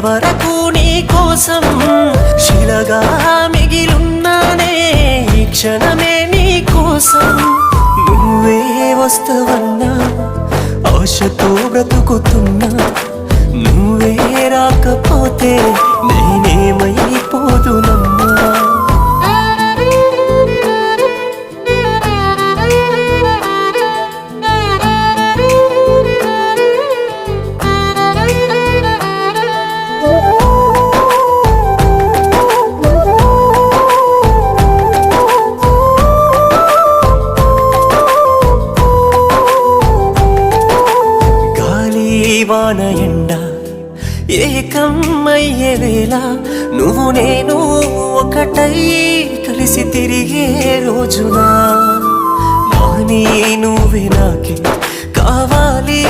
ఇంతవరకు నీ కోసం శిలగా మిగిలున్నానే ఈ క్షణమే నీ కోసం నువ్వే వస్తవన్నా ఆశతో బ్రతుకుతున్నా నువ్వే రాకపోతే నేనేమైపోదునమ్మా వాన ఎండ ఏకమయ్యే వేళ నువ్వు నేను ఒకటై కలిసి తిరిగే రోజున నాని నువ్వే నాకే కావాలి